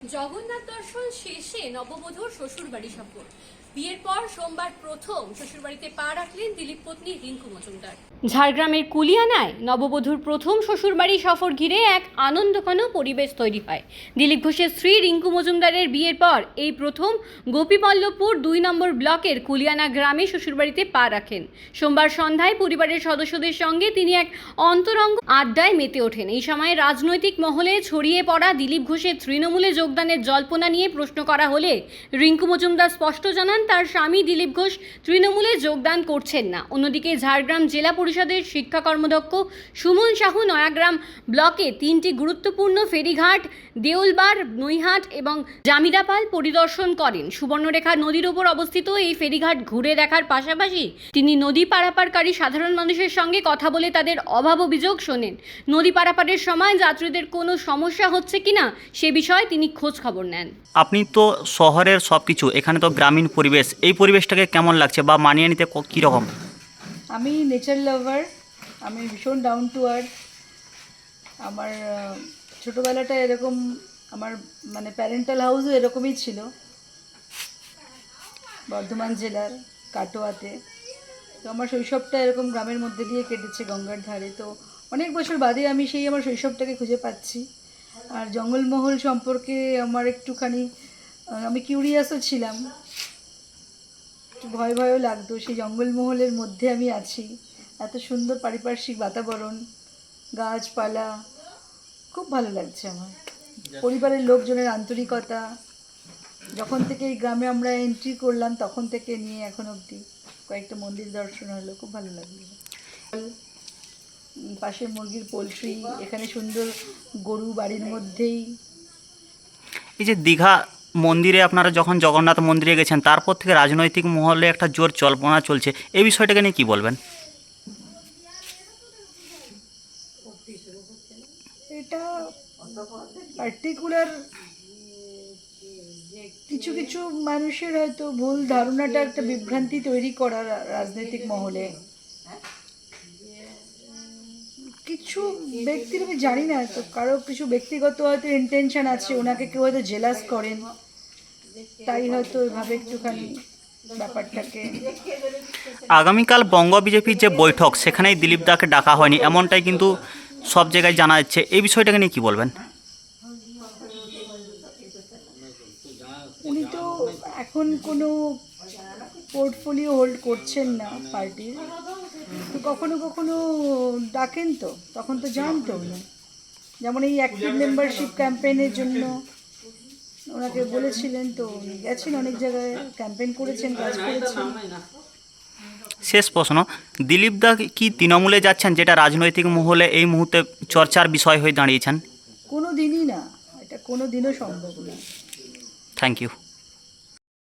জগন্নাথ দর্শন শেষে নববধূর শ্বশুরবাড়ি সফর। বিয়ের পর সোমবার প্রথম শ্বশুরবাড়িতে পা রাখলেন দিলীপ পত্নী রিঙ্কু মজুমদার। ঝাড়গ্রামের কুলিয়ানায় নববধূর প্রথম শ্বশুরবাড়ি সফর ঘিরে এক আনন্দঘন পরিবেশ তৈরি হয়। দিলীপ ঘোষের স্ত্রী রিঙ্কু মজুমদারের বিয়ের পর এই প্রথম গোপীবল্লভপুর 2 নম্বর ব্লকের কুলিয়ানা গ্রামে শ্বশুরবাড়িতে পা রাখেন। সোমবার সন্ধ্যায় পরিবারের সদস্যদের সঙ্গে তিনি এক অন্তরঙ্গ আড্ডায় মেতে ওঠেন। এই সময় রাজনৈতিক মহলে ছড়িয়ে পড়া দিলীপ ঘোষের তৃণমূলে যোগদানের জল্পনা নিয়ে প্রশ্ন করা হলে রিঙ্কু মজুমদার স্পষ্ট জানান তার স্বামী দিলীপ ঘোষ তৃণমূলে যোগদান করছেন না। অন্যদিকে ঝাড়গ্রাম জেলা পরিষদের শিক্ষা কর্মদক্ষ সুমন সাহু নয়াগ্রাম ব্লকে 3টি গুরুত্বপূর্ণ ফেরিঘাট দেউলবার, নৈহাট এবং জামিরাপাল পরিদর্শন করেন। সুবর্ণরেখা নদীর উপর অবস্থিত এই ফেরিঘাট ঘুরে দেখার পাশাপাশি তিনি নদী পারাপারকারী সাধারণ মানুষের সঙ্গে কথা বলে তাদের অভাব অভিযোগ শোনেন। নদী পারাপারের সময় যাত্রীদের কোনো সমস্যা হচ্ছে কিনা সে বিষয়ে তিনি খোঁজ খবর নেন। আপনি তো শহরের সবকিছু, এখানে তো গ্রামীণ পরিবেশ, এই পরিবেশটাকে কেমন লাগছে বা মানিয়ে নিতে কীরকম? আমি নেচার লাভার, আমি ভীষণ ডাউন টু আর্থ। আমার ছোটোবেলাটা এরকম, আমার মানে প্যারেন্টাল হাউসও এরকমই ছিল বর্ধমান জেলার কাটোয়াতে। তো আমার শৈশবটা এরকম গ্রামের মধ্যে দিয়ে কেটেছে, গঙ্গার ধারে। তো অনেক বছর বাদে আমি সেই আমার শৈশবটাকে খুঁজে পাচ্ছি। আর জঙ্গলমহল সম্পর্কে আমার একটুখানি আমি কিউরিয়াসও ছিলাম, একটু ভয় ভয়ও লাগতো। সেই জঙ্গলমহলের মধ্যে আমি আছি, এত সুন্দর পারিপার্শ্বিক বাতাবরণ, গাছপালা, খুব ভালো লাগছে আমার। পরিবারের লোকজনের আন্তরিকতা, যখন থেকে এই গ্রামে আমরা এন্ট্রি করলাম তখন থেকে নিয়ে এখন অবধি কয়েকটা মন্দির দর্শন হলো, খুব ভালো লাগলো। পাশে মুরগির পোলট্রি, এখানে সুন্দর গরু বাড়ির মধ্যেই। এই যে দীঘা মন্দিরে আপনারা যখন জগন্নাথ মন্দিরে গেছেন, তারপর থেকে রাজনৈতিক মহলে একটা জোর জল্পনা চলছে, এই বিষয়টাকে নিয়ে কী বলবেন? এটা পার্টিকুলার কিছু কিছু মানুষের হয়তো ভুল ধারণাটা একটা বিভ্রান্তি তৈরি করার রাজনৈতিক মহলে। কিছু ব্যক্তির আমি জানি না, তো কারো কিছু ব্যক্তিগত হয়তো ইন্টেনশন আছে, ওনাকে কেউ হয়তো জেলাস করেন, তাই হয়তো এভাবে একটুখানি ব্যাপারটাকে। আগামীকাল বঙ্গ বিজেপির যে বৈঠক, সেখানেই দিলীপ দাকে ডাকা হয়নি, এমনটাই কিন্তু সব জায়গায় জানা যাচ্ছে, এই বিষয়টাকে নিয়ে কী বলবেন? উনি তো এখন কোনো পোর্টফোলিও হোল্ড করছেন না পার্টির, তো কখনো কখনো ডাকেন, তো তখন তো জানতো উনি। যেমন এই অ্যাক্টিভ মেম্বারশিপ ক্যাম্পেইনের জন্য ওনাকে বলেছিলেন, তো উনি গেছেন অনেক জায়গায়, ক্যাম্পেইন করেছেন, কাজ করেছেন। শেষ প্রশ্ন, দিলীপ দা কি তৃণমূলে যাচ্ছেন, যেটা রাজনৈতিক মহলে এই মুহূর্তে চর্চার বিষয় হয়ে দাঁড়িয়েছেন? কোনো দিনই না, এটা কোনো দিনও সম্ভব না। Thank you.